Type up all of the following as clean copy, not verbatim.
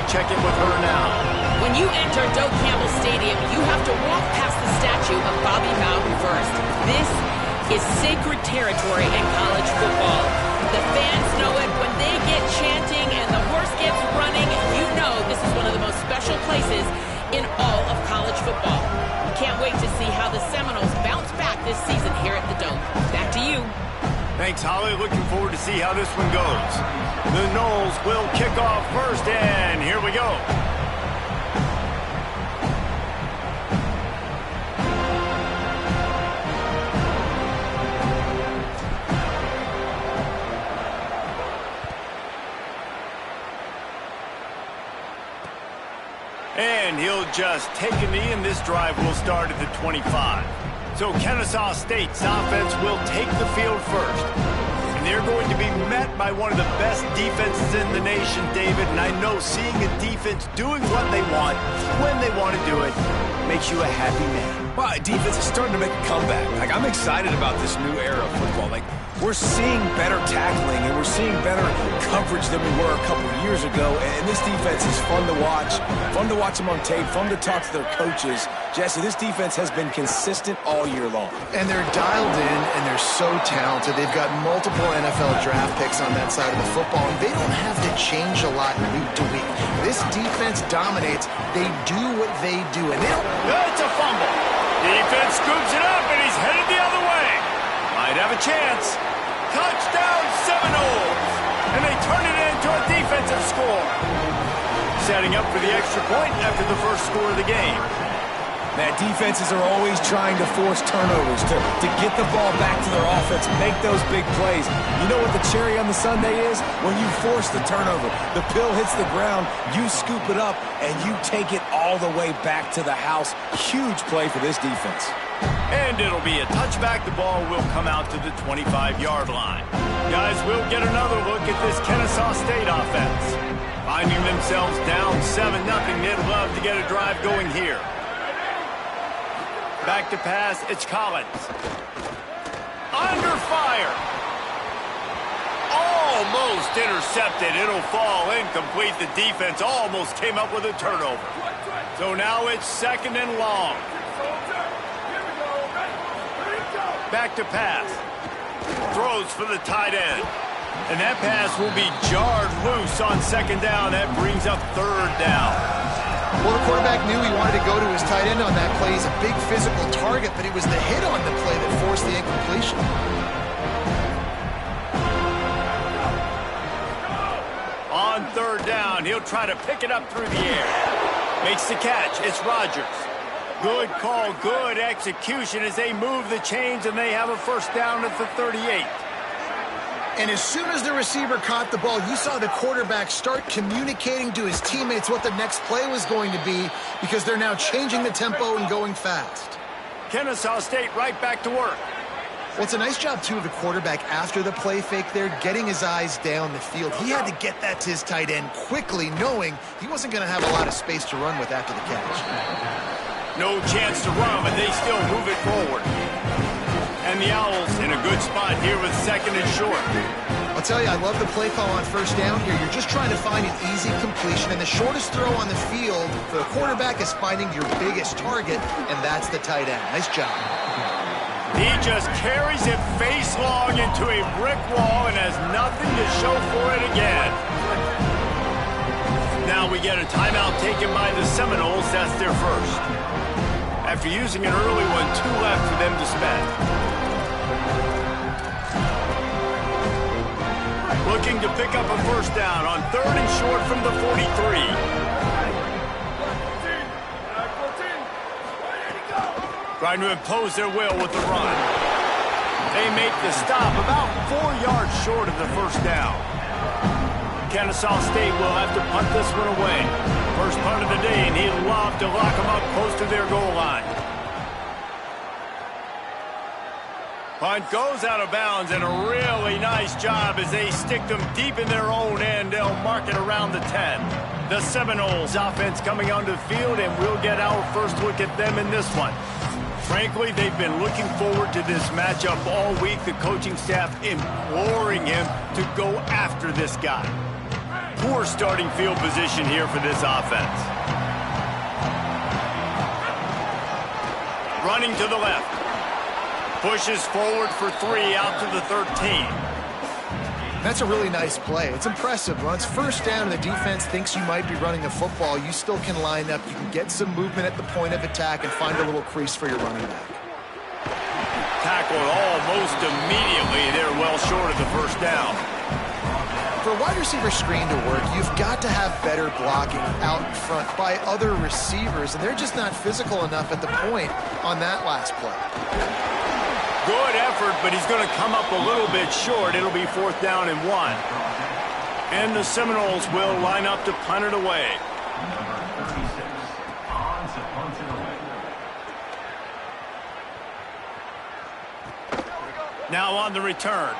check in with her now. When you enter Doak Campbell Stadium, you have to walk past the statue of Bobby Bowden first. This is sacred territory in college football. The fans know it. When they get chanting and the horse gets running, you know this is one of the most special places in all of college football. We can't wait to see how the Seminoles bounce back this season here at the Doak. Back to you. Thanks, Holly. Looking forward to see how this one goes. The Noles will kick off first, and here we go. And he'll just take a knee, and this drive will start at the 25. So Kennesaw State's offense will take the field first. And they're going to be met by one of the best defenses in the nation, David. And I know seeing a defense doing what they want, when they want to do it, makes you a happy man. Well, defense is starting to make a comeback. Like, I'm excited about this new era of football. Like, we're seeing better tackling, and we're seeing better coverage than we were a couple years ago. And this defense is fun to watch them on tape, fun to talk to their coaches. Jesse, this defense has been consistent all year long. And they're dialed in, and they're so talented. They've got multiple NFL draft picks on that side of the football, and they don't have to change a lot week to week. This defense dominates. They do what they do, and they don't... It's a fumble. Defense scoops it up, and he's headed the other way. Might have a chance. Touchdown Seminoles! And they turn it into a defensive score. Setting up for the extra point after the first score of the game. Man, defenses are always trying to force turnovers to get the ball back to their offense, make those big plays. You know what the cherry on the sundae is? When you force the turnover. The pill hits the ground, you scoop it up, and you take it all the way back to the house. Huge play for this defense. And it'll be a touchback. The ball will come out to the 25-yard line. Guys, we'll get another look at this Kennesaw State offense. Finding themselves down 7-0, they'd love to get a drive going here. Back to pass, it's Collins. Under fire. Almost intercepted. It'll fall incomplete. The defense almost came up with a turnover. So now it's 2nd and long. Back to pass. Throws for the tight end. And that pass will be jarred loose on 2nd down. That brings up 3rd down. Well, the quarterback knew he wanted to go to his tight end on that play. He's a big physical target, but it was the hit on the play that forced the incompletion. On 3rd down, he'll try to pick it up through the air. Makes the catch. It's Rogers. Good call, good execution as they move the chains, and they have a 1st down at the 38. And as soon as the receiver caught the ball, you saw the quarterback start communicating to his teammates what the next play was going to be, because they're now changing the tempo and going fast. Kennesaw State right back to work. Well, it's a nice job, too, of the quarterback after the play fake there, getting his eyes down the field. He had to get that to his tight end quickly, knowing he wasn't going to have a lot of space to run with after the catch. No chance to run, but they still move it forward. And the Owls in a good spot here with 2nd and short. I'll tell you, I love the play call on 1st down here. You're just trying to find an easy completion, and the shortest throw on the field for the quarterback is finding your biggest target, and that's the tight end. Nice job. He just carries it face long into a brick wall and has nothing to show for it again. Now we get a timeout taken by the Seminoles. That's their first. After using an early one, 2 left for them to spend. Looking to pick up a 1st down on 3rd and short from the 43. Trying to impose their will with the run. They make the stop about 4 yards short of the 1st down. Kennesaw State will have to punt this one away. First punt of the day, and he'd love to lock them up close to their goal line. Punt goes out of bounds, and a really nice job as they stick them deep in their own end. They'll mark it around the 10. The Seminoles offense coming onto the field, and we'll get our first look at them in this one. Frankly, they've been looking forward to this matchup all week. The coaching staff imploring him to go after this guy. Poor starting field position here for this offense. Running to the left. Pushes forward for 3 out to the 13. That's a really nice play. It's impressive. When it's first down and the defense thinks you might be running the football, you still can line up. You can get some movement at the point of attack and find a little crease for your running back. Tackled almost immediately. They're well short of the first down. For a wide receiver screen to work, you've got to have better blocking out in front by other receivers, and they're just not physical enough at the point on that last play. Good effort, but he's going to come up a little bit short. It'll be 4th down and 1. And the Seminoles will line up to punt it away. Now on the return.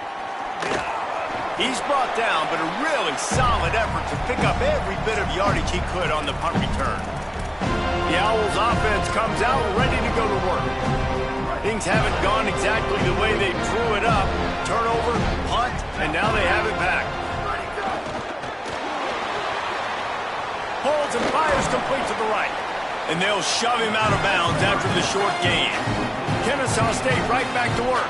He's brought down, but a really solid effort to pick up every bit of yardage he could on the punt return. The Owls offense comes out ready to go to work. Things haven't gone exactly the way they drew it up. Turnover, punt, and now they have it back. Holds and fires complete to the right. And they'll shove him out of bounds after the short gain. Kennesaw State right back to work.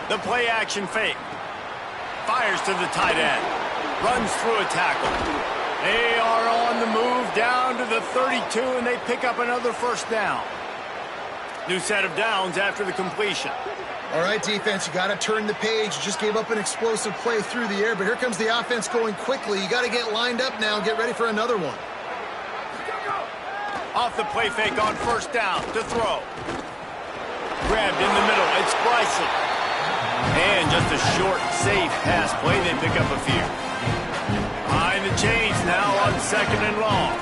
The play action fake. Fires to the tight end. Runs through a tackle. They are on the move down to the 32, and they pick up another first down. New set of downs after the completion. All right, defense, you got to turn the page. You just gave up an explosive play through the air, but here comes the offense going quickly. You got to get lined up now and get ready for another one. Off the play fake on first down to throw. Grabbed in the middle. It's Bryson. And just a short, safe pass play. They pick up a few. Behind the chains now on 2nd and long.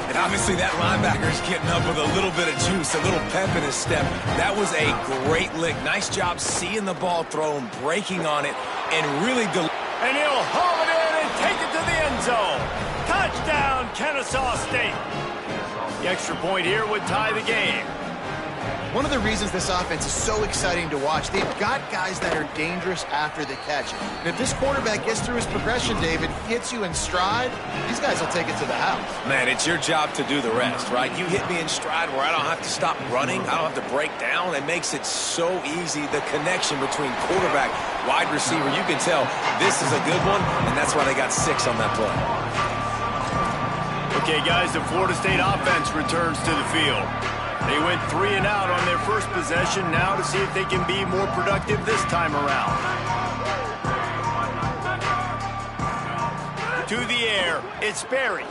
And obviously that linebacker's getting up with a little bit of juice, a little pep in his step. That was a great lick. Nice job seeing the ball thrown, breaking on it, and really... And he'll haul it in and take it to the end zone. Touchdown, Kennesaw State. The extra point here would tie the game. One of the reasons this offense is so exciting to watch, they've got guys that are dangerous after the catch. And if this quarterback gets through his progression, David, hits you in stride, these guys will take it to the house. Man, it's your job to do the rest, right? You hit me in stride where I don't have to stop running. I don't have to break down. It makes it so easy, the connection between quarterback, wide receiver. You can tell this is a good one, and that's why they got 6 on that play. Okay, guys, the Florida State offense returns to the field. They went 3 and out on their first possession, now to see if they can be more productive this time around. To the air, it's Berry.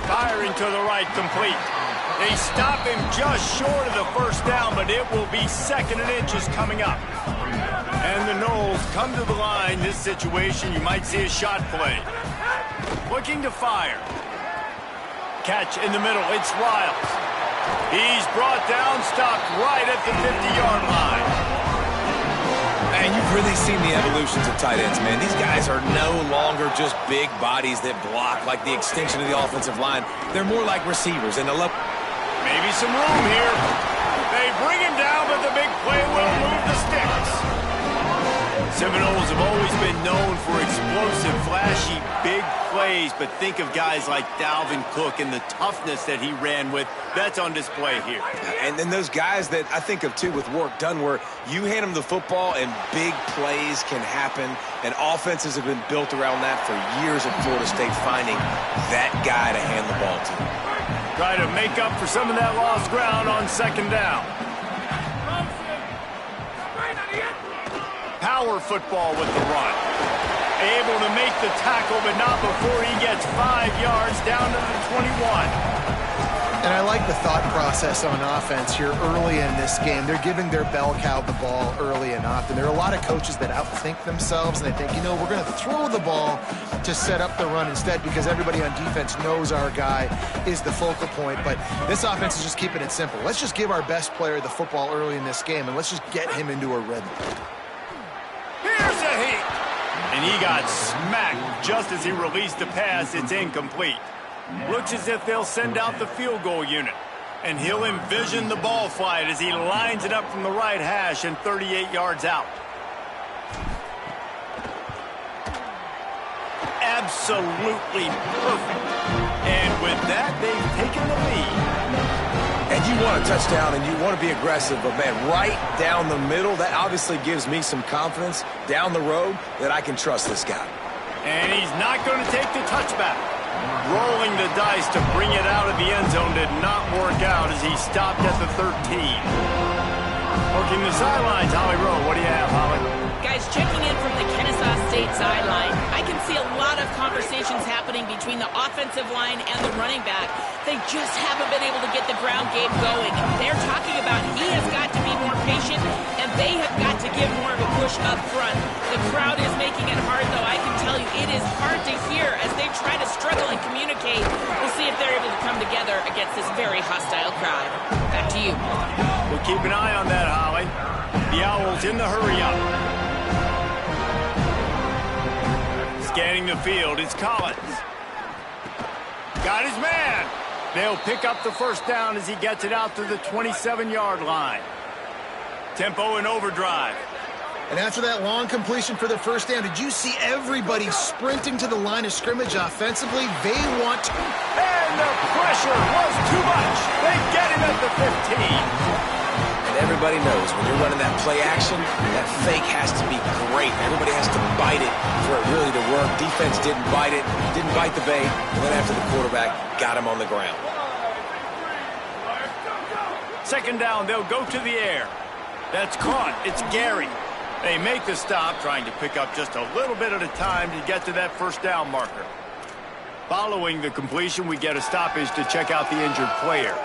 Firing to the right, complete. They stop him just short of the first down, but it will be 2nd and inches coming up. And the Noles come to the line. This situation, you might see a shot play. Looking to fire. Catch in the middle, it's Riles. He's brought down, stopped right at the 50-yard line. And you've really seen the evolutions of tight ends, man. These guys are no longer just big bodies that block like the extension of the offensive line. They're more like receivers. And maybe some room here. They bring him down, but the big play will move the sticks. Seminoles have always been known for explosive, flashy, big plays, but think of guys like Dalvin Cook and the toughness that he ran with. That's on display here. And then those guys that I think of, too, with Warrick Dunn, where you hand them the football and big plays can happen, and offenses have been built around that for years at Florida State, finding that guy to hand the ball to. Try to make up for some of that lost ground on 2nd down. Power football with the run. Able to make the tackle, but not before he gets 5 yards down to the 21. And I like the thought process on offense here early in this game. They're giving their bell cow the ball early and often. There are a lot of coaches that outthink themselves, and they think, you know, we're going to throw the ball to set up the run instead because everybody on defense knows our guy is the focal point. But this offense is just keeping it simple. Let's just give our best player the football early in this game, and let's just get him into a rhythm. Here's a heat. And he got smacked just as he released the pass. It's incomplete. Looks as if they'll send out the field goal unit. And he'll envision the ball flight as he lines it up from the right hash and 38 yards out. Absolutely perfect. And with that, they've taken the lead. And you want a touchdown and you want to be aggressive, but man, right down the middle, that obviously gives me some confidence down the road that I can trust this guy. And he's not going to take the touchback. Rolling the dice to bring it out of the end zone did not work out as he stopped at the 13. Working the sidelines, Holly Rowe. What do you have, Holly? Guys, checking in from the Kennesaw State sideline, I can see a lot of conversations happening between the offensive line and the running back. They just haven't been able to get the ground game going. They're talking about he has got to be more patient, and they have got to give more of a push up front. The crowd is making it hard, though. I can tell you it is hard to hear as they try to struggle and communicate. We'll see if they're able to come together against this very hostile crowd. Back to you. We'll keep an eye on that, Holly. The Owls in the hurry-up. Scanning the field, it's Collins. Got his man. They'll pick up the first down as he gets it out to the 27-yard line. Tempo and overdrive. And after that long completion for the first down, did you see everybody sprinting to the line of scrimmage offensively? They want to... And the pressure was too much. They get him at the 15. And everybody knows when you're running that play action, that fake has to be great. Everybody has to bite it for it really to work. Defense didn't bite it, didn't bite the bait, and then after the quarterback got him on the ground. Second down, they'll go to the air. That's caught. It's Gary. They make the stop, trying to pick up just a little bit at a time to get to that first down marker. Following the completion, we get a stoppage to check out the injured player.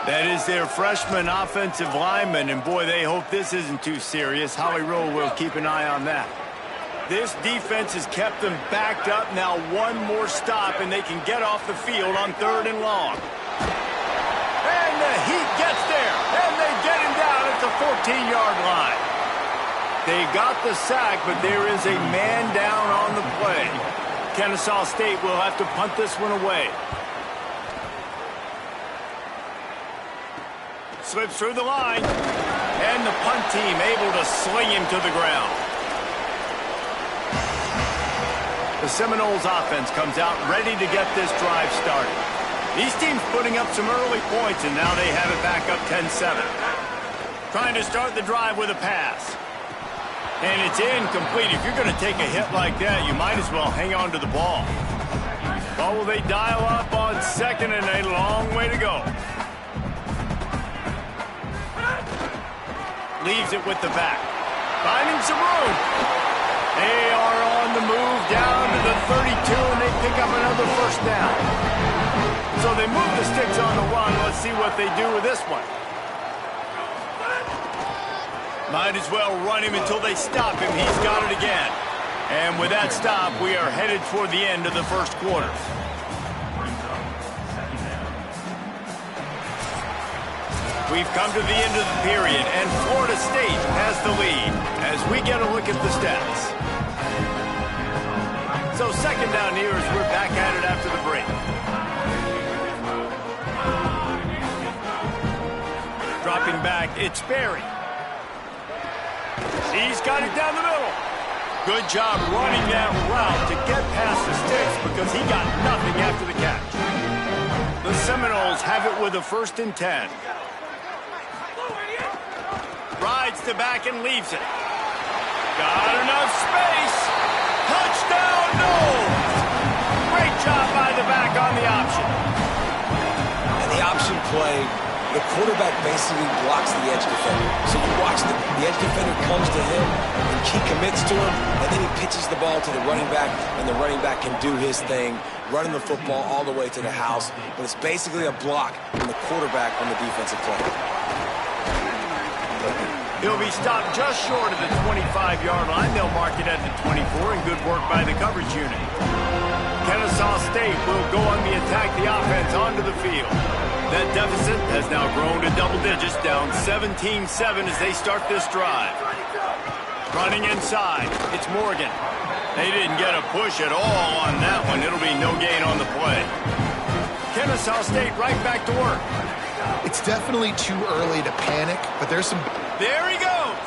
That is their freshman offensive lineman, and boy, they hope this isn't too serious. Holly Rowe will keep an eye on that. This defense has kept them backed up. Now one more stop, and they can get off the field on 3rd and long. And the Heat gets there, and they get him down at the 14-yard line. They got the sack, but there is a man down on the play. Kennesaw State will have to punt this one away. Slips through the line, and the punt team able to sling him to the ground. The Seminoles offense comes out ready to get this drive started. These teams putting up some early points, and now they have it back up 10-7. Trying to start the drive with a pass. And it's incomplete. If you're going to take a hit like that, you might as well hang on to the ball. Oh, will they dial up on second, and a long way to go. Leaves it with the back. Finding some room. They are on the move down to the 32, and they pick up another first down. So they move the sticks on the run. Let's see what they do with this one. Might as well run him until they stop him. He's got it again. And with that stop, we are headed toward the end of the first quarter. We've come to the end of the period, and Florida State has the lead as we get a look at the stats. So second down here as we're back at it after the break. Dropping back, it's Berry. He's got it down the middle. Good job running that route to get past the sticks because he got nothing after the catch. The Seminoles have it with a 1st and 10. Rides to back and leaves it. Got enough space. Touchdown, no! Great job by the back on the option. And the option play, the quarterback basically blocks the edge defender. So you watch the edge defender comes to him, and he commits to him, and then he pitches the ball to the running back, and the running back can do his thing, running the football all the way to the house. But it's basically a block from the quarterback on the defensive play. He'll be stopped just short of the 25-yard line. They'll mark it at the 24, and good work by the coverage unit. Kennesaw State will go on the attack, the offense onto the field. That deficit has now grown to double digits, down 17-7 as they start this drive. Running inside, it's Morgan. They didn't get a push at all on that one. It'll be no gain on the play. Kennesaw State right back to work. It's definitely too early to panic, but there's some... There he goes.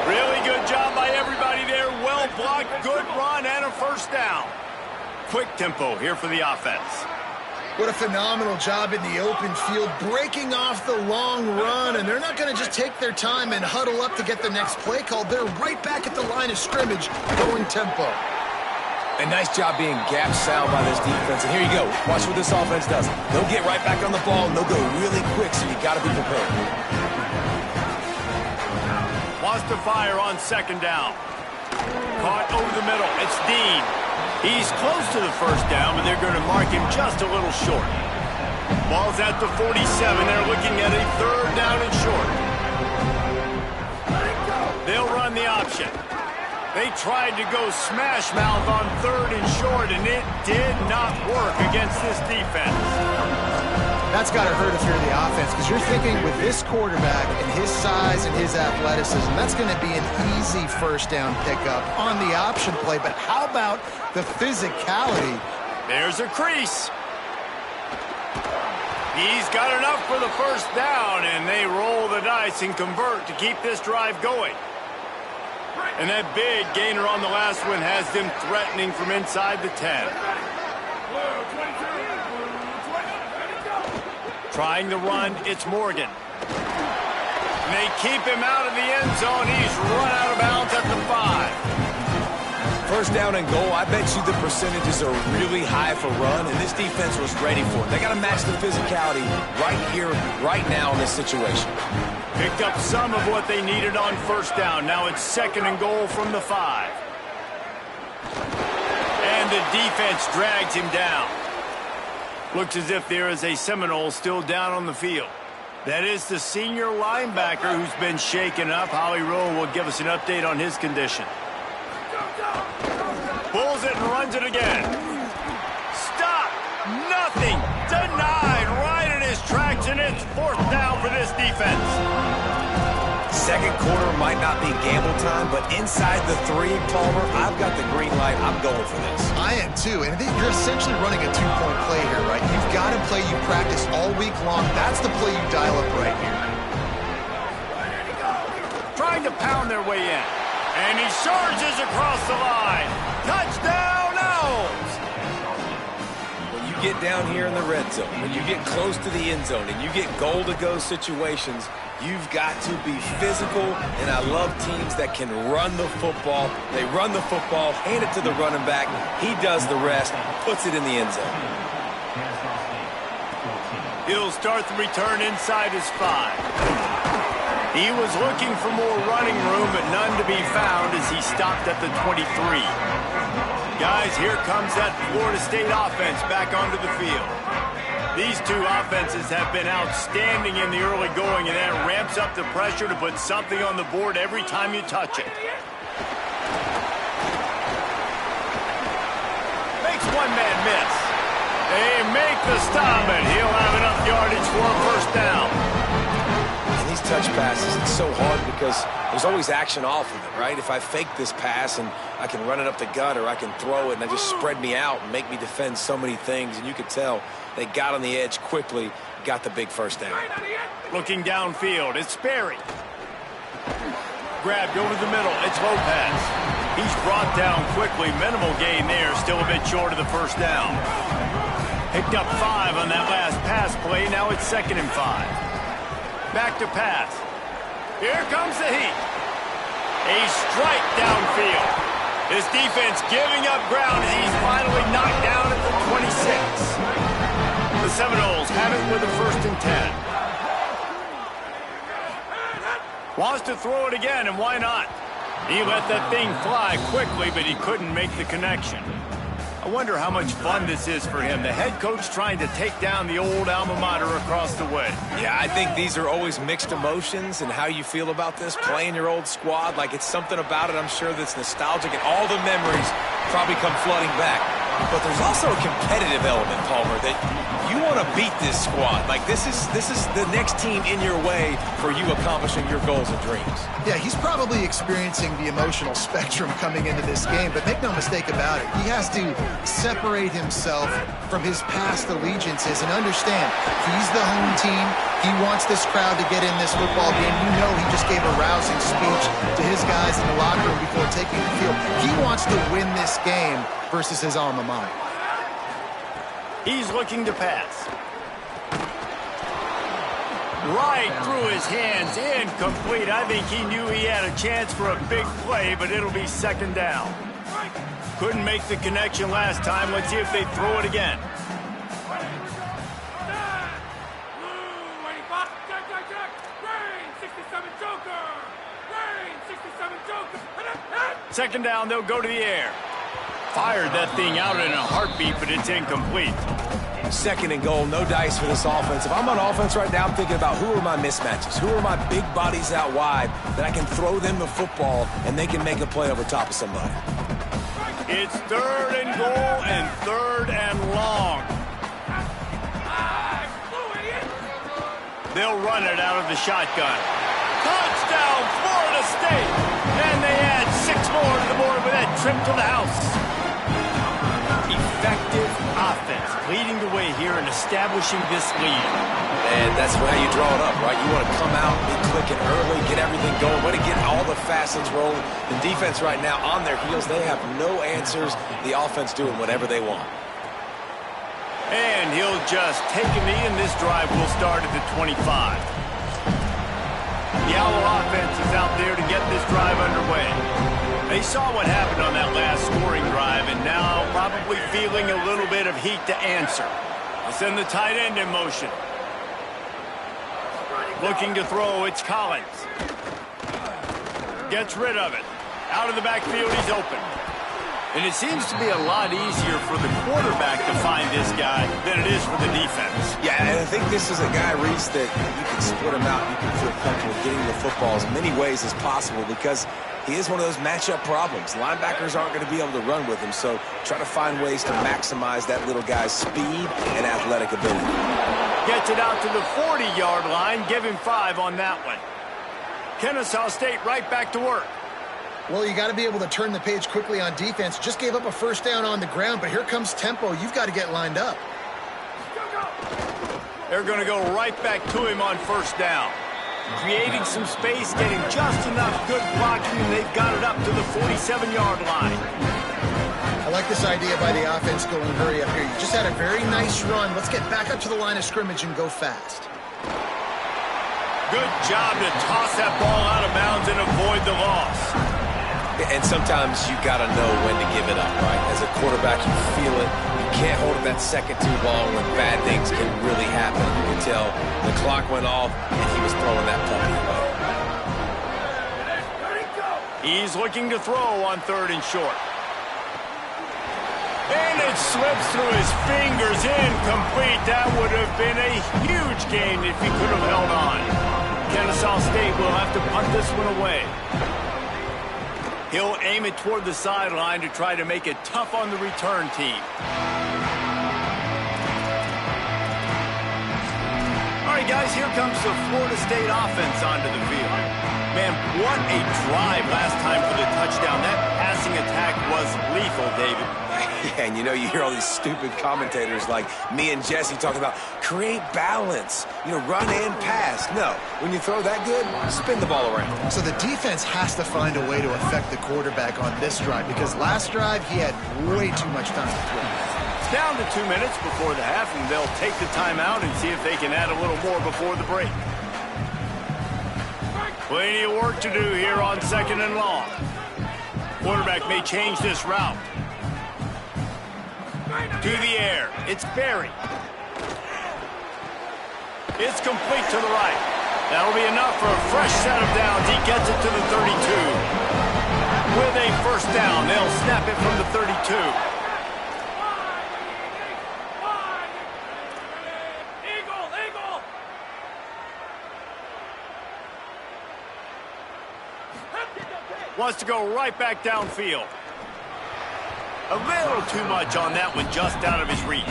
Really good job by everybody there. Well blocked, good run, and a first down. Quick tempo here for the offense. What a phenomenal job in the open field, breaking off the long run, and they're not going to just take their time and huddle up to get the next play called. They're right back at the line of scrimmage, going tempo. A nice job being gap sound by this defense. And here you go. Watch what this offense does. They'll get right back on the ball, and they'll go really quick, so you got to be prepared. Wants to fire on second down. Caught over the middle. It's Dean. He's close to the first down, but they're going to mark him just a little short. Ball's at the 47. They're looking at a third down and short. They'll run the option. They tried to go smash mouth on third and short, and it did not work against this defense. That's got to hurt if you're the offense, because you're thinking with this quarterback and his size and his athleticism, that's going to be an easy first down pickup on the option play. But how about the physicality? There's a crease. He's got enough for the first down, and they roll the dice and convert to keep this drive going. And that big gainer on the last one has them threatening from inside the 10. Trying the run, it's Morgan. And they keep him out of the end zone. He's run out of bounds at the 5. First down and goal, I bet you the percentages are really high for run, and this defense was ready for it. They got to match the physicality right here, right now in this situation. Picked up some of what they needed on first down. Now it's second and goal from the 5. And the defense drags him down. Looks as if there is a Seminole still down on the field. That is the senior linebacker who's been shaken up. Holly Rowe will give us an update on his condition. Pulls it and runs it again. Stop! Nothing! Denied right in his tracks, and it's fourth down for this defense. Second quarter might not be gamble time, but inside the 3, Palmer, I've got the green light. I'm going for this. I am too, and you're essentially running a 2-point play here, right? You've got a play you practice all week long. That's the play you dial up right here. Trying to pound their way in. And he charges across the line. Touchdown, Owls! When you get down here in the red zone, when you get close to the end zone, and you get goal-to-go situations, you've got to be physical, and I love teams that can run the football. They run the football, hand it to the running back. He does the rest, puts it in the end zone. He'll start the return inside his 5. He was looking for more running room, but none to be found as he stopped at the 23. Guys, here comes that Florida State offense back onto the field. These two offenses have been outstanding in the early going, and that ramps up the pressure to put something on the board every time you touch it. Makes one man miss. They make the stop, and he'll have enough yardage for a first down. And these touch passes, it's so hard because there's always action off of it, right? If I fake this pass and I can run it up the gut, or I can throw it and I just spread me out and make me defend so many things, and you could tell they got on the edge quickly, got the big first down. Looking downfield, it's Sperry. Grabbed over the middle, it's Lopez. He's brought down quickly, minimal gain there, still a bit short of the first down. Picked up 5 on that last pass play, now it's second and 5. Back to pass. Here comes the heat. A strike downfield. This defense giving up ground as he's finally knocked down at the 26. The Seminoles have it with a first and 10. Wants to throw it again, and why not? He let that thing fly quickly, but he couldn't make the connection. I wonder how much fun this is for him. The head coach trying to take down the old alma mater across the way. Yeah, I think these are always mixed emotions, and how you feel about this, playing your old squad. Like, it's something about it, I'm sure, that's nostalgic, and all the memories probably come flooding back. But there's also a competitive element, Palmer, that you want to beat this squad. Like, this is the next team in your way for you accomplishing your goals and dreams. Yeah, he's probably experiencing the emotional spectrum coming into this game, but make no mistake about it. He has to separate himself from his past allegiances and understand he's the home team. He wants this crowd to get in this football game. You know he just gave a rousing speech to his guys in the locker room before taking the field. He wants to win this game versus his alma mater. He's looking to pass. Right through his hands, incomplete. I think he knew he had a chance for a big play, but it'll be second down. Couldn't make the connection last time. Let's see if they throw it again. Second down, they'll go to the air. Fired that thing out in a heartbeat, but it's incomplete. Second and goal, no dice for this offense. If I'm on offense right now, I'm thinking about who are my mismatches? Who are my big bodies out wide that I can throw them the football and they can make a play over top of somebody? It's third and goal and third and long. They'll run it out of the shotgun. Touchdown, Florida State! And they add 6 more to the board with that trip to the house. Effective offense, leading the way here and establishing this lead. And that's how you draw it up, right? You want to come out, be clicking early, get everything going, want to get all the facets rolling. The defense right now on their heels, they have no answers. The offense doing whatever they want. And he'll just take a knee, and this drive will start at the 25. The Owl offense is out there to get this drive underway. They saw what happened on that last scoring drive, and now probably feeling a little bit of heat to answer. They'll send the tight end in motion. Looking to throw, it's Collins. Gets rid of it. Out of the backfield, he's open. And it seems to be a lot easier for the quarterback to find this guy than it is for the defense. Yeah, and I think this is a guy, Reese, that you can split him out. You can feel comfortable getting the football as many ways as possible because he is one of those matchup problems. Linebackers aren't going to be able to run with him, so try to find ways to maximize that little guy's speed and athletic ability. Gets it out to the 40-yard line. Give him 5 on that one. Kennesaw State right back to work. Well, you got to be able to turn the page quickly on defense. Just gave up a first down on the ground, but here comes tempo. You've got to get lined up. They're going to go right back to him on first down. Creating some space, getting just enough good blocking, and they've got it up to the 47-yard line. I like this idea by the offense going hurry up here. You just had a very nice run. Let's get back up to the line of scrimmage and go fast. Good job to toss that ball out of bounds and avoid the loss. And sometimes you got to know when to give it up, right? As a quarterback, you feel it. You can't hold it that second too long when bad things can really happen. You can tell the clock went off and he was throwing that puppy away. He's looking to throw on third and short. And it slips through his fingers, incomplete. That would have been a huge gain if he could have held on. Kennesaw State will have to punt this one away. He'll aim it toward the sideline to try to make it tough on the return team. All right, guys, here comes the Florida State offense onto the field. Man, what a drive last time for the touchdown. That passing attack was lethal, David. Yeah, and you know, you hear all these stupid commentators like me and Jesse talking about create balance, you know, run and pass. No, when you throw that good, spin the ball around. So the defense has to find a way to affect the quarterback on this drive because last drive he had way too much time to throw. It's down to 2 minutes before the half, and they'll take the timeout and see if they can add a little more before the break. Plenty of work to do here on second and long. Quarterback may change this route. To the air. It's Berry. It's complete to the right. That'll be enough for a fresh set of downs. He gets it to the 32. With a first down, they'll snap it from the 32. Wants to go right back downfield. A little too much on that one, just out of his reach.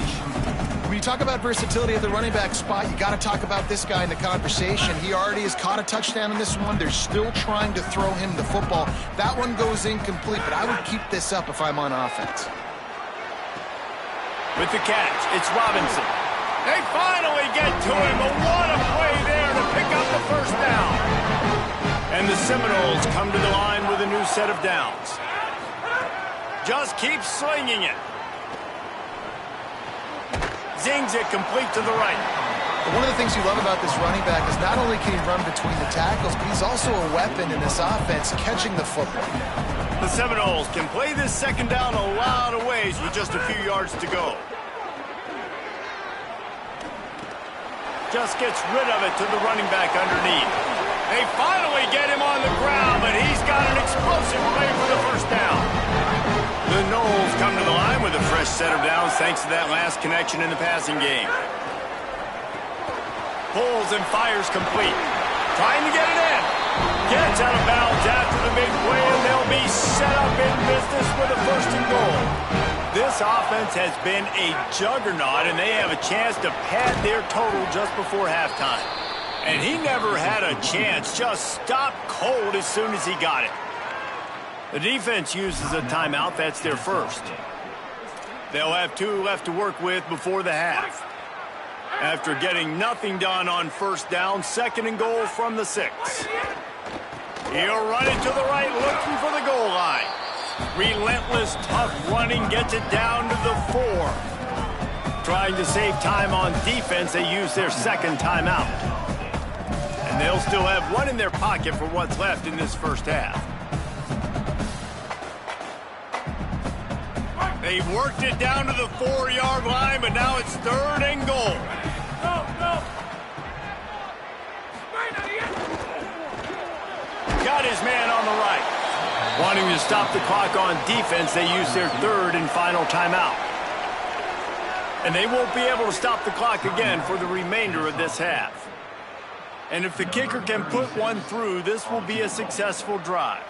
When you talk about versatility at the running back spot, you got to talk about this guy in the conversation. He already has caught a touchdown in this one. They're still trying to throw him the football. That one goes incomplete, but I would keep this up if I'm on offense. With the catch, it's Robinson. They finally get to him, but what a play there to pick up the first down. And the Seminoles come to the line with a new set of downs. Just keep slinging it. Zings it complete to the right. One of the things you love about this running back is not only can he run between the tackles, but he's also a weapon in this offense catching the football. The Seminoles can play this second down a lot of ways with just a few yards to go. Just gets rid of it to the running back underneath. They finally get him on the ground, but he's got an explosive play for the first down. The Noles come to the line with a fresh set of downs thanks to that last connection in the passing game. Pulls and fires complete. Trying to get it in. Gets out of bounds after the big play, and they'll be set up in business with a first and goal. This offense has been a juggernaut, and they have a chance to pad their total just before halftime. And he never had a chance, just stopped cold as soon as he got it. The defense uses a timeout. That's their first. They'll have 2 left to work with before the half. After getting nothing done on first down, second and goal from the 6. He'll run it to the right, looking for the goal line. Relentless, tough running gets it down to the 4. Trying to save time on defense, they use their second timeout. And they'll still have 1 in their pocket for what's left in this first half. They've worked it down to the 4-yard line, but now it's third and goal. Got his man on the right. Wanting to stop the clock on defense, they use their third and final timeout. And they won't be able to stop the clock again for the remainder of this half. And if the kicker can put one through, this will be a successful drive.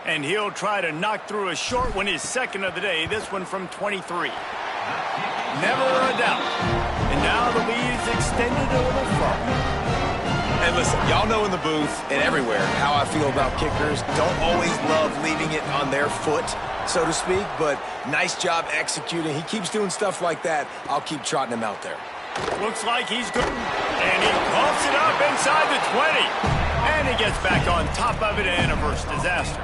And he'll try to knock through a short one, his second of the day, this one from 23. Never a doubt. And now the lead is extended a little further. And listen, y'all know in the booth and everywhere how I feel about kickers. Don't always love leaving it on their foot, so to speak, but nice job executing. He keeps doing stuff like that. I'll keep trotting him out there. Looks like he's good. And he pumps it up inside the 20. And he gets back on top of it and averts disaster.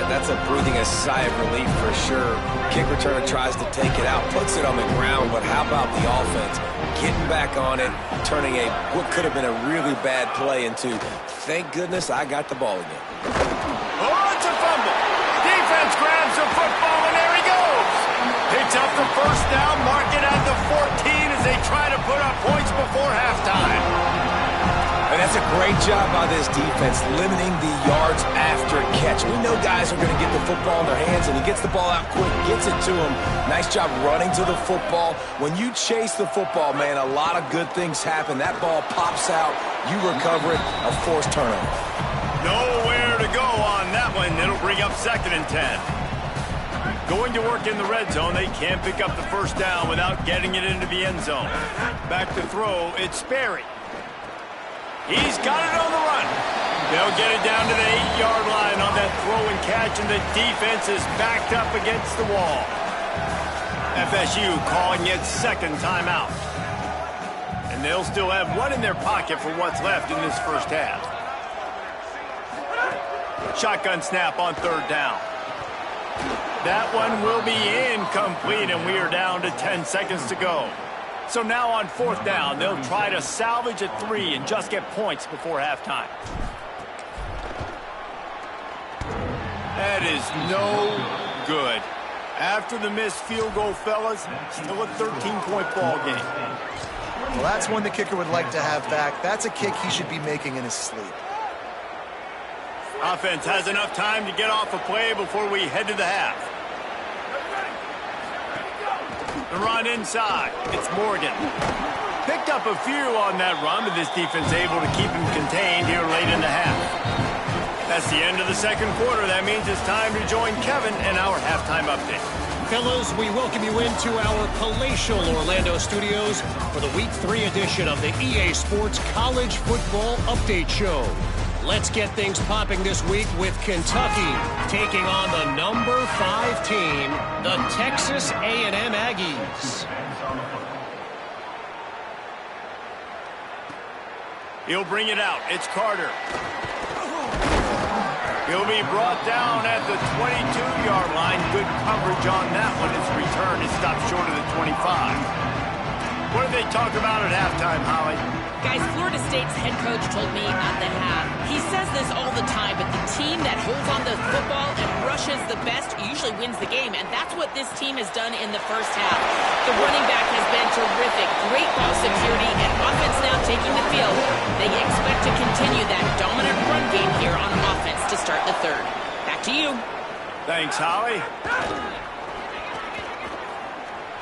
That's a breathing a sigh of relief for sure. Kick returner tries to take it out, puts it on the ground, but how about the offense? Getting back on it, turning what could have been a really bad play into, thank goodness I got the ball again. Oh, it's a fumble. Defense grabs the football, and there he goes. Picks up the first down, mark it at the 14 as they try to put up points before halftime. And that's a great job by this defense, limiting the yards after catch. We know guys are going to get the football in their hands, and he gets the ball out quick, gets it to him. Nice job running to the football. When you chase the football, man, a lot of good things happen. That ball pops out, you recover it, a forced turnover. Nowhere to go on that one. It'll bring up second and 10. Going to work in the red zone, they can't pick up the first down without getting it into the end zone. Back to throw, it's Sperry. He's got it on the run. They'll get it down to the 8-yard line on that throw and catch, and the defense is backed up against the wall. FSU calling its second timeout. And they'll still have 1 in their pocket for what's left in this first half. Shotgun snap on third down. That one will be incomplete, and we are down to 10 seconds to go. So now on fourth down, they'll try to salvage a 3 and just get points before halftime. That is no good. After the missed field goal, fellas, still a 13-point ball game. Well, that's one the kicker would like to have back. That's a kick he should be making in his sleep. Offense has enough time to get off a play before we head to the half. The run inside. It's Morgan. Picked up a few on that run, but this defense able to keep him contained here late in the half. That's the end of the second quarter. That means it's time to join Kevin in our halftime update. Fellas, we welcome you into our palatial Orlando studios for the Week 3 edition of the EA Sports College Football Update Show. Let's get things popping this week with Kentucky taking on the number 5 team, the Texas A&M Aggies. He'll bring it out. It's Carter. He'll be brought down at the 22-yard line. Good coverage on that one. His return is stopped short of the 25. What did they talk about at halftime, Holly? Guys, Florida State's head coach told me at the half, he says this all the time, but the team that holds on to the football and rushes the best usually wins the game, and that's what this team has done in the first half. The running back has been terrific. Great ball security and offense now taking the field. They expect to continue that dominant run game here on offense to start the third. Back to you. Thanks, Holly.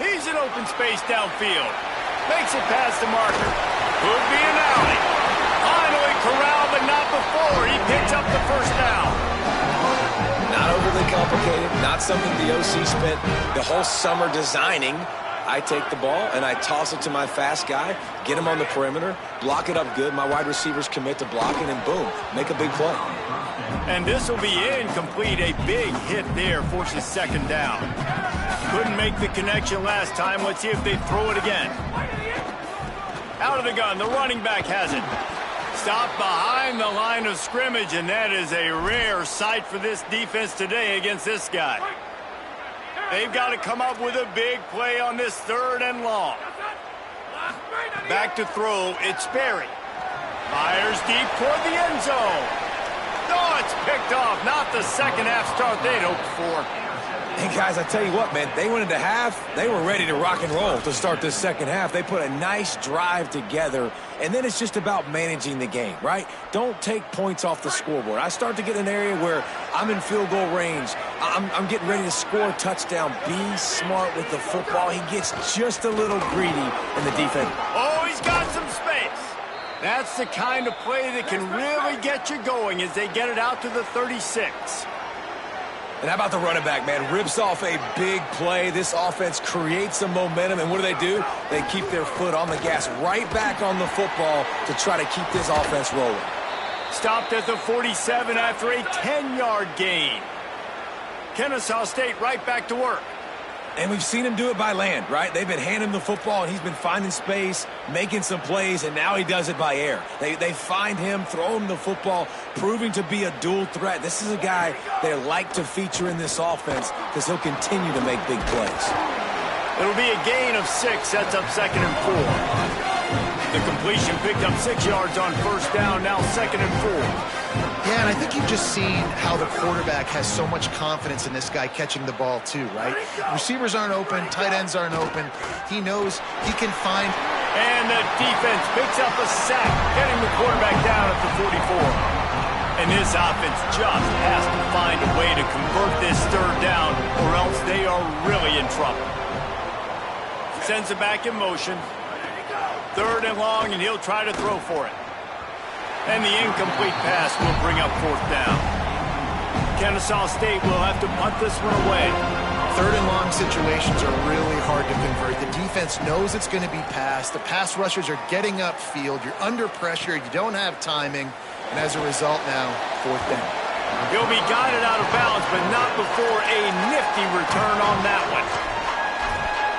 He's in open space downfield. Makes it past the marker. Could be an alley. Finally corralled, but not before. He picks up the first down. Not overly complicated, not something the OC spent the whole summer designing. I take the ball and I toss it to my fast guy, get him on the perimeter, block it up good. My wide receivers commit to blocking, and boom, make a big play. And this will be incomplete. A big hit there forces second down. Couldn't make the connection last time. Let's see if they throw it again. Out of the gun, the running back has it. Stopped behind the line of scrimmage, and that is a rare sight for this defense today against this guy. They've got to come up with a big play on this third and long. Back to throw, it's Sperry. Fires deep toward the end zone. Oh, it's picked off. Not the second half start they'd hoped for. Hey, guys, I tell you what, man, they went into half. They were ready to rock and roll to start this second half. They put a nice drive together, and then it's just about managing the game, right? Don't take points off the scoreboard. I start to get in an area where I'm in field goal range. I'm getting ready to score a touchdown. Be smart with the football. He gets just a little greedy in the defense. Oh, he's got some space. That's the kind of play that can really get you going as they get it out to the 36. And how about the running back, man? Rips off a big play. This offense creates some momentum, and what do? They keep their foot on the gas, right back on the football to try to keep this offense rolling. Stopped at the 47 after a 10-yard gain. Kennesaw State right back to work. And we've seen him do it by land, right? They've been handing him the football, and he's been finding space, making some plays, and now he does it by air. They find him, throw him the football, proving to be a dual threat. This is a guy they like to feature in this offense because he'll continue to make big plays. It'll be a gain of 6, sets up 2nd and 4. The completion picked up 6 yards on first down, now 2nd and 4. Yeah, and I think you've just seen how the quarterback has so much confidence in this guy catching the ball too, right? Receivers aren't open, tight ends aren't open. He knows he can find. And the defense picks up a sack, getting the quarterback down at the 44. And this offense just has to find a way to convert this third down, or else they are really in trouble. Sends it back in motion. 3rd and long, and he'll try to throw for it. And the incomplete pass will bring up 4th down. Kennesaw State will have to punt this one away. 3rd and long situations are really hard to convert. The defense knows it's going to be passed. The pass rushers are getting upfield. You're under pressure. You don't have timing. And as a result now, 4th down. He'll be guided out of bounds, but not before a nifty return on that one.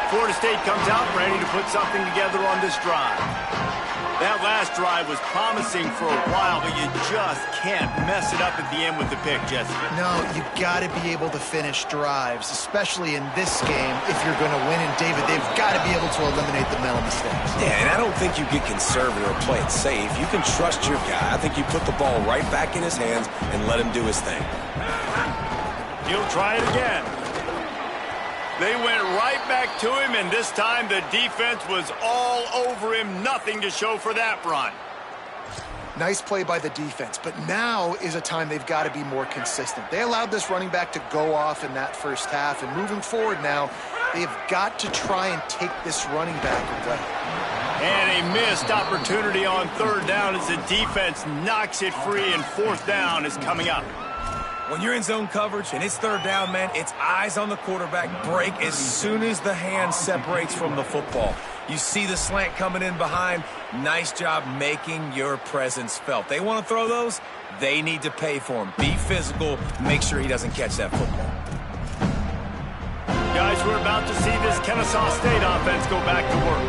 Florida State comes out ready to put something together on this drive. That last drive was promising for a while, but you just can't mess it up at the end with the pick, Jesse. No, you've got to be able to finish drives, especially in this game. If you're going to win, and David, they've got to be able to eliminate the mental mistakes. Yeah, and I don't think you get conservative or play it safe. You can trust your guy. I think you put the ball right back in his hands and let him do his thing. He'll try it again. They went right back to him, and this time the defense was all over him. Nothing to show for that run. Nice play by the defense, but now is a time they've got to be more consistent. They allowed this running back to go off in that first half, and moving forward now, they've got to try and take this running back away. And a missed opportunity on third down as the defense knocks it free, and fourth down is coming up. When you're in zone coverage and it's third down, man, it's eyes on the quarterback, break as soon as the hand separates from the football. You see the slant coming in behind. Nice job making your presence felt. They want to throw those, they need to pay for them. Be physical, make sure he doesn't catch that football. Guys, we're about to see this Kennesaw State offense go back to work.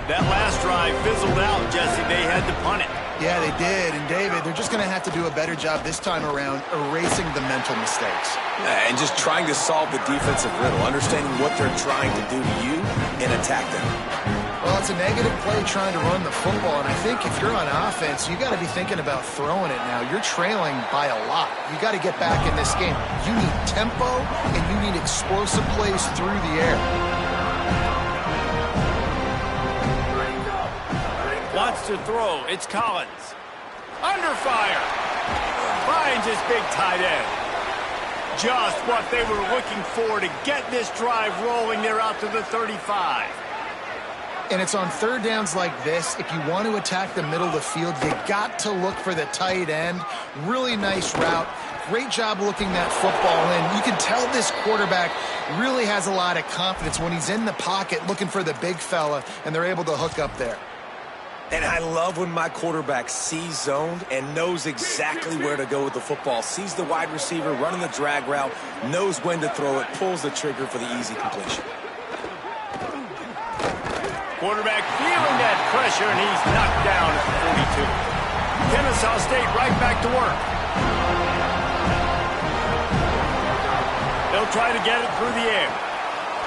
That last drive fizzled out, Jesse. They had to punt it. Yeah, they did. And, David, they're just going to have to do a better job this time around erasing the mental mistakes. And just trying to solve the defensive riddle, understanding what they're trying to do to you and attack them. Well, it's a negative play trying to run the football, and I think if you're on offense, you got to be thinking about throwing it now. You're trailing by a lot. You got to get back in this game. You need tempo, and you need explosive plays through the air. Wants to throw. It's Collins. Under fire. Finds his big tight end. Just what they were looking for to get this drive rolling. They're out to the 35. And it's on third downs like this, if you want to attack the middle of the field, you got to look for the tight end. Really nice route. Great job looking that football in. You can tell this quarterback really has a lot of confidence when he's in the pocket looking for the big fella, and they're able to hook up there. And I love when my quarterback sees zoned and knows exactly where to go with the football. Sees the wide receiver running the drag route, knows when to throw it, pulls the trigger for the easy completion. Quarterback feeling that pressure, and he's knocked down at the 42. Kennesaw State right back to work. They'll try to get it through the air.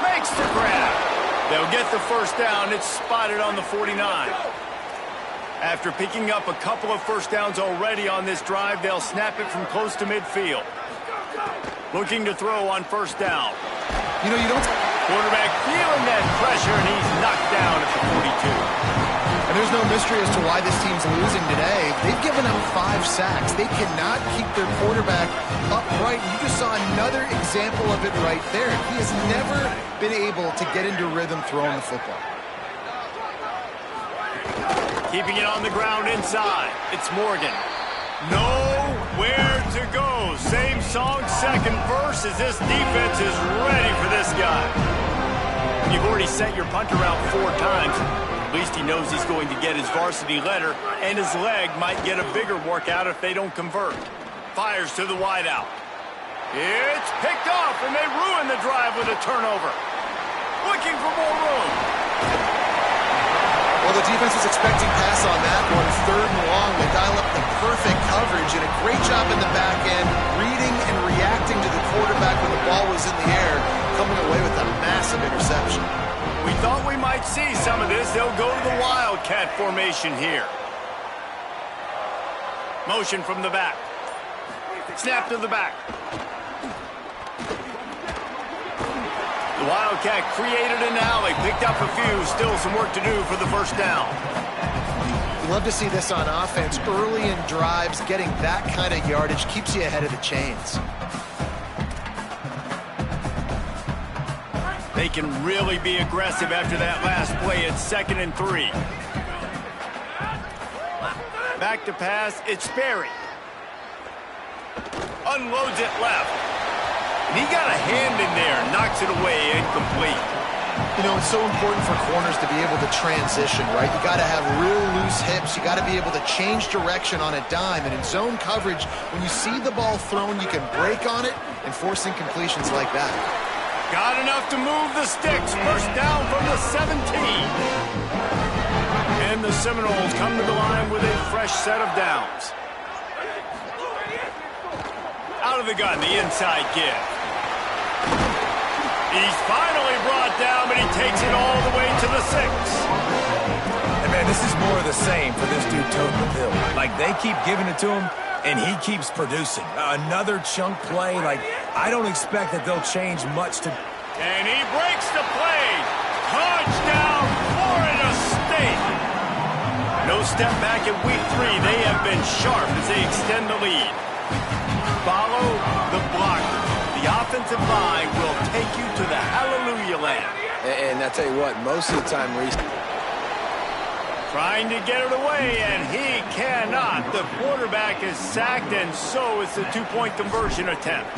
Makes the grab. They'll get the first down. It's spotted on the 49. After picking up a couple of first downs already on this drive, they'll snap it from close to midfield. Looking to throw on first down. You know, you don't... Quarterback feeling that pressure, and he's knocked down at the 42. And there's no mystery as to why this team's losing today. They've given up 5 sacks. They cannot keep their quarterback upright. You just saw another example of it right there. He has never been able to get into rhythm throwing the football. Keeping it on the ground inside. It's Morgan. Nowhere to go. Same song, second verse, as this defense is ready for this guy. You've already sent your punter out 4 times. At least he knows he's going to get his varsity letter, and his leg might get a bigger workout if they don't convert. Fires to the wideout. It's picked off, and they ruin the drive with a turnover. Looking for more room. Well, the defense was expecting pass on that one. 3rd and long. They dial up the perfect coverage, and a great job in the back end, reading and reacting to the quarterback when the ball was in the air, coming away with a massive interception. We thought we might see some of this. They'll go to the Wildcat formation here. Motion from the back. Snap to the back. The Wildcat created an alley, picked up a few, still some work to do for the first down. You love to see this on offense. Early in drives, getting that kind of yardage keeps you ahead of the chains. They can really be aggressive after that last play. It's 2nd and 3. Back to pass, it's Sperry. Unloads it left. And he got a hand in there, knocks it away, incomplete. You know, it's so important for corners to be able to transition, right? You got to have real loose hips. You got to be able to change direction on a dime. And in zone coverage, when you see the ball thrown, you can break on it and force incompletions like that. Got enough to move the sticks. First down from the 17. And the Seminoles come to the line with a fresh set of downs. Out of the gun, the inside give. He's finally brought down, but he takes it all the way to the 6. And, man, this is more of the same for this dude toting the bill. Like, they keep giving it to him, and he keeps producing. Another chunk play. Like, I don't expect that they'll change much to... And he breaks the play. Touchdown, Florida State. No step back in week 3. They have been sharp as they extend the lead. Follow the blocker. The offensive line will take you to the hallelujah land. And I tell you what, most of the time, Reese, Trying to get it away, and he cannot. The quarterback is sacked, and so is the two-point conversion attempt.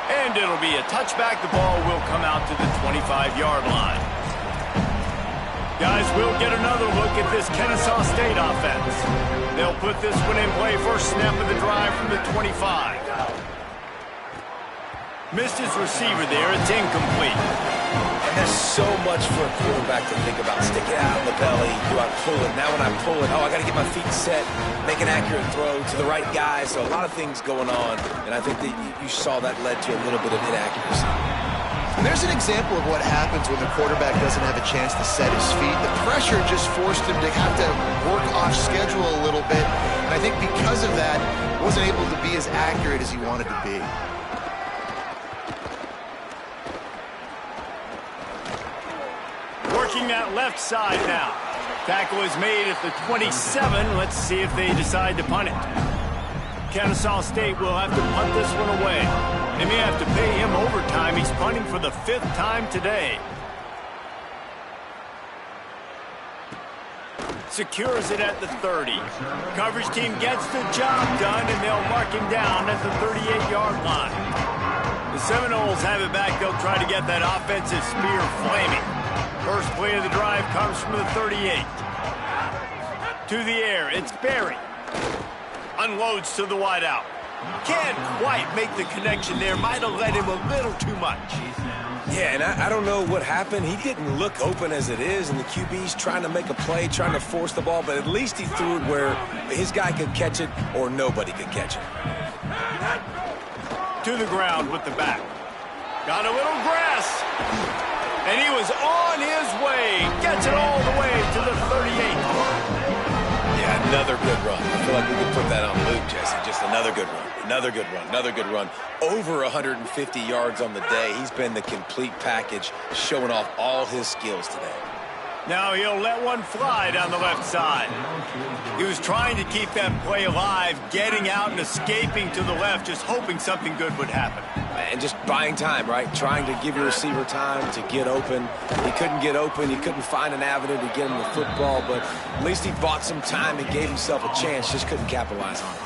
And it'll be a touchback. The ball will come out to the 25-yard line. Guys, we'll get another look at this Kennesaw State offense. They'll put this one in play. First snap of the drive from the 25. Missed his receiver there. It's incomplete. And there's so much for a quarterback to think about. Stick it out in the belly. Do I pull it? Now when I pull it, I got to get my feet set, make an accurate throw to the right guy. So a lot of things going on. And I think that you saw that led to a little bit of inaccuracy. And there's an example of what happens when the quarterback doesn't have a chance to set his feet. The pressure just forced him to have to work off schedule a little bit. And I think because of that, wasn't able to be as accurate as he wanted to be. Working that left side now. Tackle is made at the 27. Let's see if they decide to punt it. Kennesaw State will have to punt this one away. They may have to pay him overtime. He's punting for the 5th time today. Secures it at the 30. Coverage team gets the job done, and they'll mark him down at the 38-yard line. The Seminoles have it back. They'll try to get that offensive spear flaming. First play of the drive comes from the 38. To the air, it's Berry. Unloads to the wideout. Can't quite make the connection there. Might have led him a little too much. Yeah, and I don't know what happened. He didn't look open as it is, and the QB's trying to make a play, trying to force the ball, but at least he threw it where his guy could catch it or nobody could catch it. To the ground with the back. Got a little grass. And he was on his way. Gets it all the way to the 38. Yeah, another good run. I feel like we could put that on loop, Jesse. Just another good run. Another good run. Another good run. Over 150 yards on the day. He's been the complete package, showing off all his skills today. Now he'll let one fly down the left side. He was trying to keep that play alive, getting out and escaping to the left, just hoping something good would happen. And just buying time, right? Trying to give your receiver time to get open. He couldn't get open. He couldn't find an avenue to get him the football, but at least he bought some time and gave himself a chance, just couldn't capitalize on it.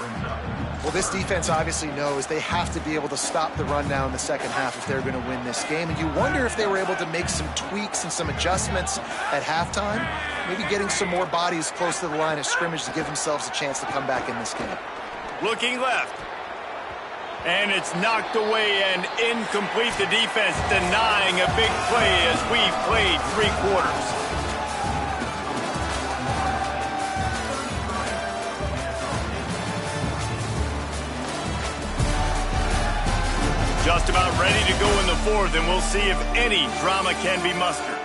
Well, this defense obviously knows they have to be able to stop the run now in the second half if they're going to win this game. And you wonder if they were able to make some tweaks and some adjustments at halftime, maybe getting some more bodies close to the line of scrimmage to give themselves a chance to come back in this game. Looking left. And it's knocked away and incomplete. The defense denying a big play as we've played 3 quarters. Just about ready to go in the 4th, and we'll see if any drama can be mustered.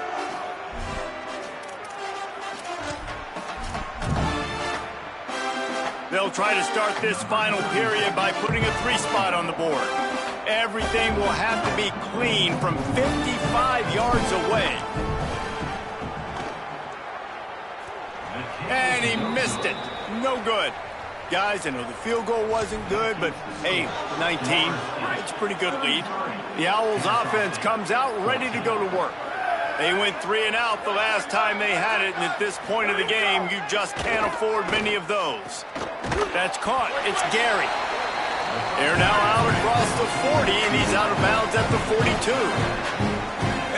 They'll try to start this final period by putting a 3-spot on the board. Everything will have to be clean from 55 yards away. And he missed it. No good. Guys, I know the field goal wasn't good, but hey, 19, it's a pretty good lead. The Owls offense comes out ready to go to work. They went 3 and out the last time they had it, and at this point of the game, you just can't afford many of those. That's caught. It's Gary. They're now out across the 40, and he's out of bounds at the 42.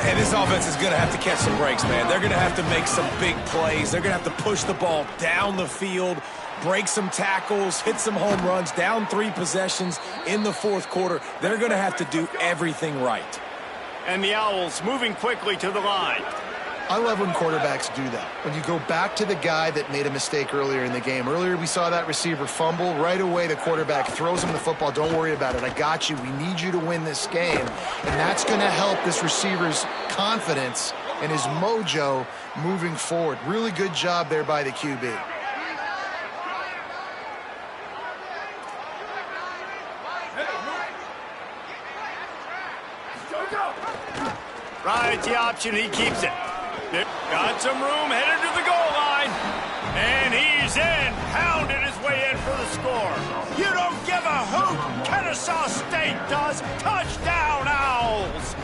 And this offense is going to have to catch some breaks, man. They're going to have to make some big plays. They're going to have to push the ball down the field, break some tackles, hit some home runs, down 3 possessions in the 4th quarter. They're going to have to do everything right. And the Owls moving quickly to the line. I love when quarterbacks do that. When you go back to the guy that made a mistake earlier in the game. Earlier we saw that receiver fumble. Right away the quarterback throws him the football. Don't worry about it. I got you. We need you to win this game. And that's going to help this receiver's confidence and his mojo moving forward. Really good job there by the QB. Right, the option, he keeps it. Got some room, headed to the goal line. And he's in, pounded his way in for the score. You don't give a hoot. Kennesaw State does. Touchdown, Owls.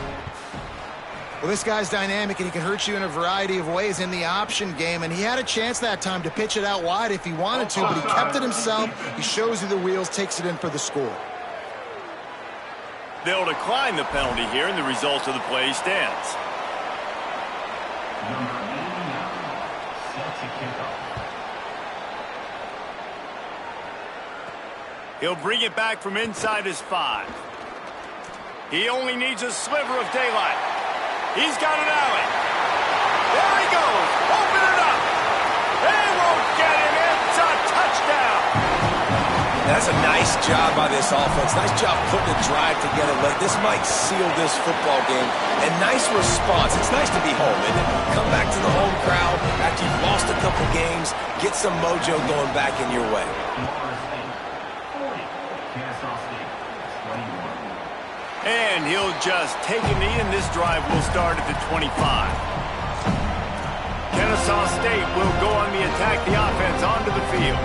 Well, this guy's dynamic, and he can hurt you in a variety of ways in the option game, and he had a chance that time to pitch it out wide if he wanted to, but he kept it himself. He shows you the wheels, takes it in for the score. They'll decline the penalty here, and the result of the play stands. He'll bring it back from inside his 5. He only needs a sliver of daylight. He's got an alley. There he goes. Open it up. They won't get him. It's a touchdown. That's a nice job by this offense. Nice job putting the drive together. This might seal this football game. And nice response. It's nice to be home, isn't it? Come back to the home crowd after you've lost a couple games. Get some mojo going back in your way. And he'll just take a knee, and this drive will start at the 25. Kennesaw State will go on the attack, the offense onto the field.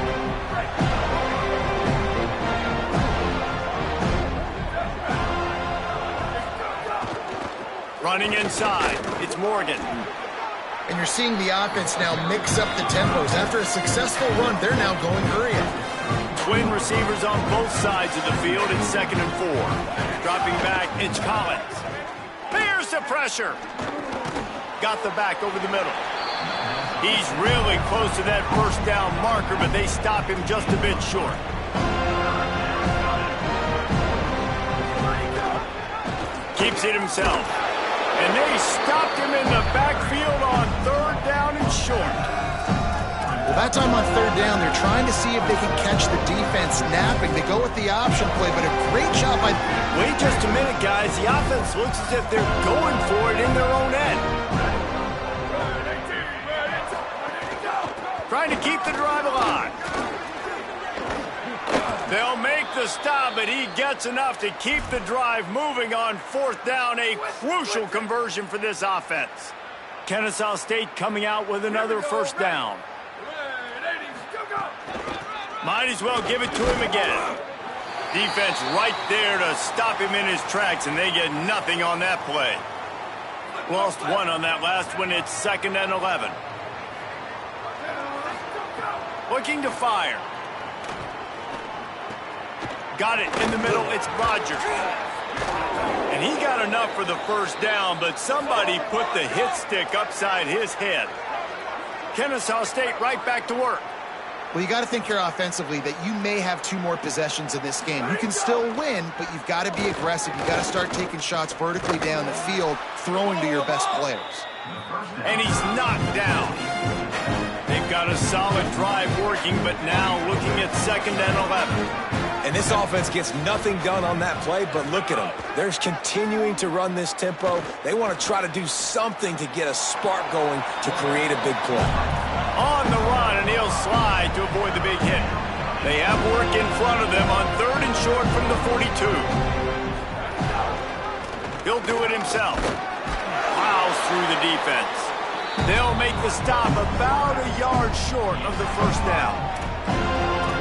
Running inside, it's Morgan. And you're seeing the offense now mix up the tempos. After a successful run, they're now going hurry up. Twin receivers on both sides of the field. It's 2nd and 4. Dropping back, it's Collins. Here's the pressure. Got the back over the middle. He's really close to that first down marker, but they stop him just a bit short. Keeps it himself. And they stopped him in the backfield on 3rd down and short. Well, that time on 3rd down, they're trying to see if they can catch the defense napping. They go with the option play, but a great job by... Wait just a minute, guys. The offense looks as if they're going for it in their own end. Trying to keep the drive alive. They'll make the stop, but he gets enough to keep the drive moving on 4th down. A crucial conversion for this offense. Kennesaw State coming out with another 1st down. Might as well give it to him again. Defense right there to stop him in his tracks, and they get nothing on that play. Lost 1 on that last one. It's 2nd and 11. Looking to fire. Got it in the middle. It's Rogers. And he got enough for the 1st down, but somebody put the hit stick upside his head. Kennesaw State right back to work. Well, you got to think here offensively that you may have 2 more possessions in this game. You can still win, but you've got to be aggressive. You've got to start taking shots vertically down the field, throwing to your best players. And he's knocked down. They've got a solid drive working, but now looking at 2nd and 11. And this offense gets nothing done on that play, but look at them. They're continuing to run this tempo. They want to try to do something to get a spark going to create a big play. On the run, and he'll slide to avoid the big hit. They have work in front of them on 3rd and short from the 42. He'll do it himself. Plows through the defense. They'll make the stop about a yard short of the 1st down.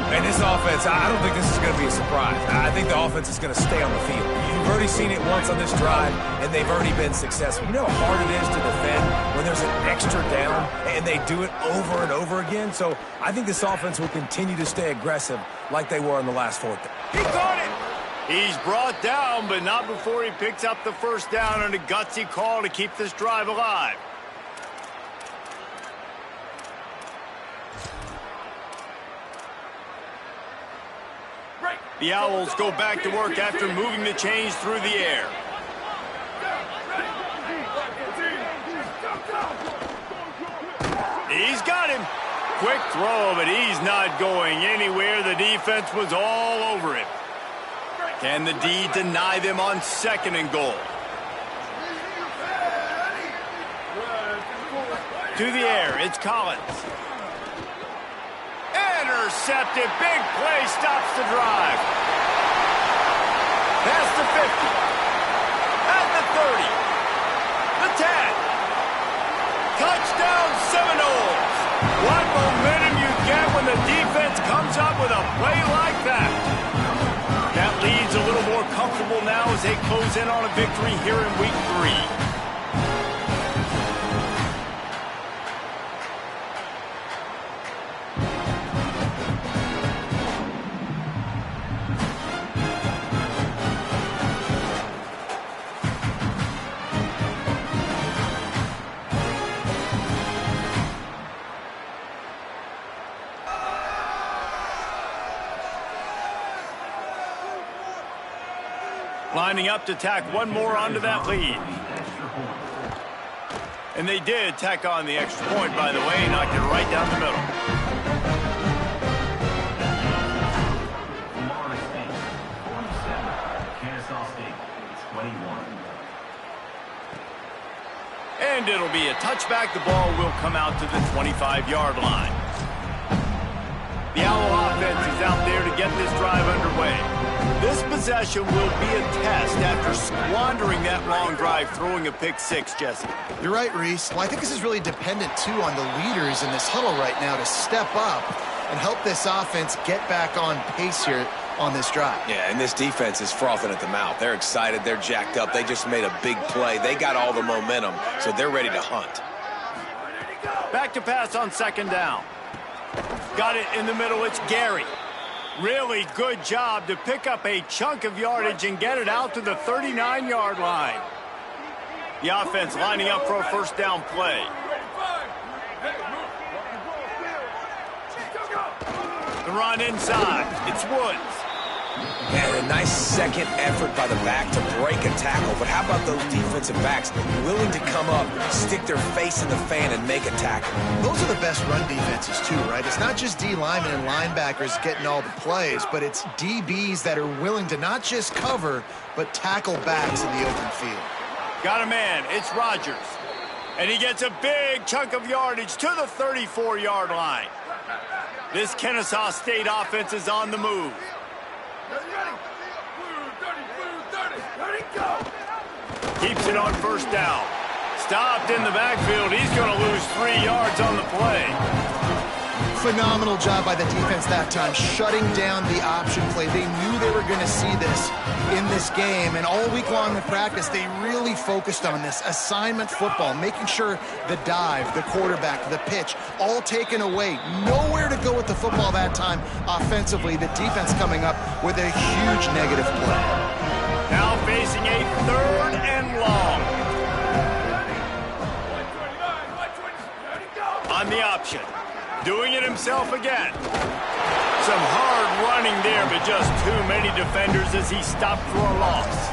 And this offense, I don't think this is going to be a surprise. I think the offense is going to stay on the field. You've already seen it once on this drive, and they've already been successful. You know how hard it is to defend when there's an extra down, and they do it over and over again? So I think this offense will continue to stay aggressive like they were on the last 4th down. He got it! He's brought down, but not before he picks up the 1st down on a gutsy call to keep this drive alive. The Owls go back to work after moving the chains through the air. He's got him. Quick throw, but he's not going anywhere. The defense was all over him. Can the D deny them on 2nd and goal? To the air, it's Collins. Intercepted. Big play stops the drive. Past the 50. At the 30. The 10. Touchdown Seminoles. What momentum you up with a play like that. That lead's a little more comfortable now as they close in on a victory here in week 3. Lining up to tack one more onto that lead. And they did tack on the extra point, by the way, knocked it right down the middle. And it'll be a touchback. The ball will come out to the 25-yard line. The Owl offense is out there to get this drive underway. This possession will be a test after squandering that long drive, throwing a pick six, Jesse. You're right, Reese. Well, I think this is really dependent, too, on the leaders in this huddle right now to step up and help this offense get back on pace here on this drive. Yeah, and this defense is frothing at the mouth. They're excited. They're jacked up. They just made a big play. They got all the momentum, so they're ready to hunt. Back to pass on second down. Got it in the middle. It's Gary. Really good job to pick up a chunk of yardage and get it out to the 39-yard line. The offense lining up for a first down play. The run inside. It's Woods. And a nice second effort by the back to break a tackle. But how about those defensive backs willing to come up, stick their face in the fan, and make a tackle? Those are the best run defenses, too, right? It's not just D linemen and linebackers getting all the plays, but it's DBs that are willing to not just cover, but tackle backs in the open field. Got a man. It's Rodgers. And he gets a big chunk of yardage to the 34-yard line. This Kennesaw State offense is on the move. Keeps it on first down. Stopped in the backfield. He's going to lose 3 yards on the play. Phenomenal job by the defense that time, shutting down the option play. They knew they were going to see this in this game, and all week long in practice, they really focused on this assignment football, making sure the dive, the quarterback, the pitch, all taken away. Nowhere to go with the football that time offensively. The defense coming up with a huge negative play. Now facing a third and long. On the option. Doing it himself again. Some hard running there, but just too many defenders as he stopped for a loss.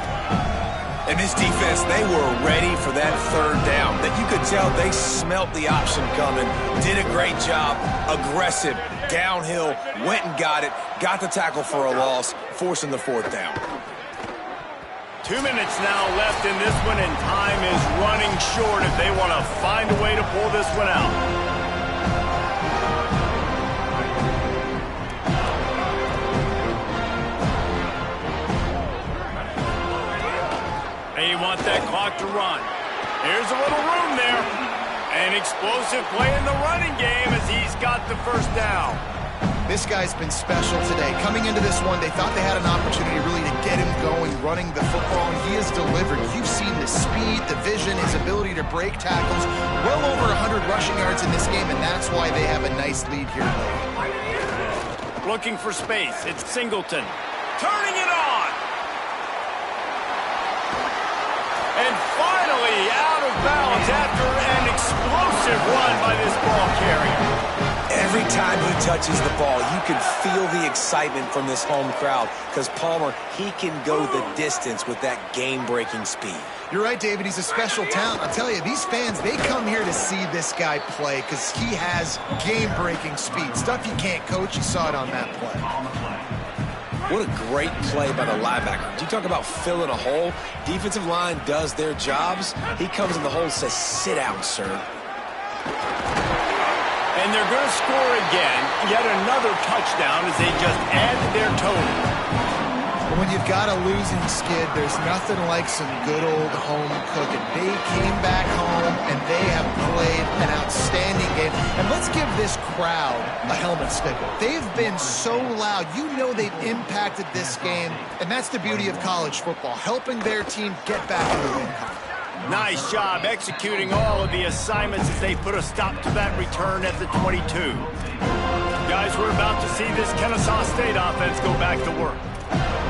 And this defense, they were ready for that third down. That you could tell they smelt the option coming. Did a great job. Aggressive. Downhill. Went and got it. Got the tackle for a loss. Forcing the fourth down. 2 minutes now left in this one, and time is running short if they want to find a way to pull this one out. They want that clock to run. There's a little room there. An explosive play in the running game as he's got the first down. This guy's been special today. Coming into this one, they thought they had an opportunity really to get him going, running the football, and he has delivered. You've seen the speed, the vision, his ability to break tackles. Well over 100 rushing yards in this game, and that's why they have a nice lead here late. Looking for space. It's Singleton. Turning it on. And finally out of bounds after an explosive run by this ball carrier. Every time he touches the ball, you can feel the excitement from this home crowd because Palmer, he can go the distance with that game-breaking speed. You're right, David. He's a special talent. I'll tell you, these fans, they come here to see this guy play because he has game-breaking speed. Stuff you can't coach. You saw it on that play. What a great play by the linebacker. You talk about filling a hole. Defensive line does their jobs. He comes in the hole and says, sit down, sir. And they're going to score again. Yet another touchdown as they just add to their total. But when you've got a losing skid, there's nothing like some good old home cooking. They came back home, and they have played an outstanding game. And let's give this crowd a helmet sticker. They've been so loud. You know they've impacted this game, and that's the beauty of college football, helping their team get back in the win column. Nice job executing all of the assignments as they put a stop to that return at the 22. Guys, we're about to see this Kennesaw State offense go back to work.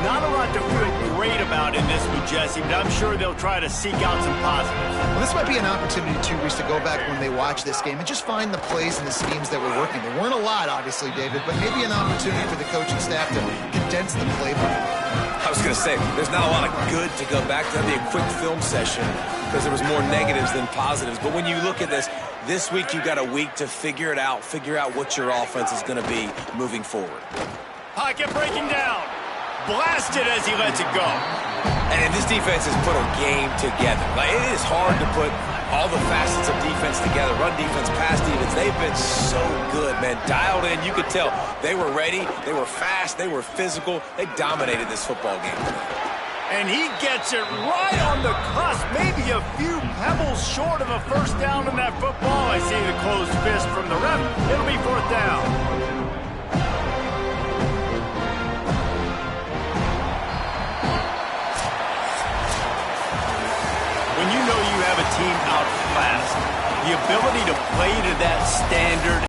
Not a lot to feel great about in this one, Jesse, but I'm sure they'll try to seek out some positives. Well, this might be an opportunity, too, Reese, to go back when they watch this game and just find the plays and the schemes that were working. There weren't a lot, obviously, David, but maybe an opportunity for the coaching staff to condense the playbook. I was going to say, there's not a lot of good to go back to. That'd be a quick film session because there was more negatives than positives. But when you look at this week you've got a week to figure it out, figure out what your offense is going to be moving forward. Pocket breaking down. Blasted as he lets it go. And this defense has put a game together. Like, it is hard to put all the facets of defense together. Run defense, pass defense. They've been so good, man. Dialed in. You could tell they were ready. They were fast. They were physical. They dominated this football game. And he gets it right on the cusp. Maybe a few pebbles short of a first down in that football. I see the closed fist from the ref. It'll be fourth down. When you know you have a team outclassed, the ability to play to that standard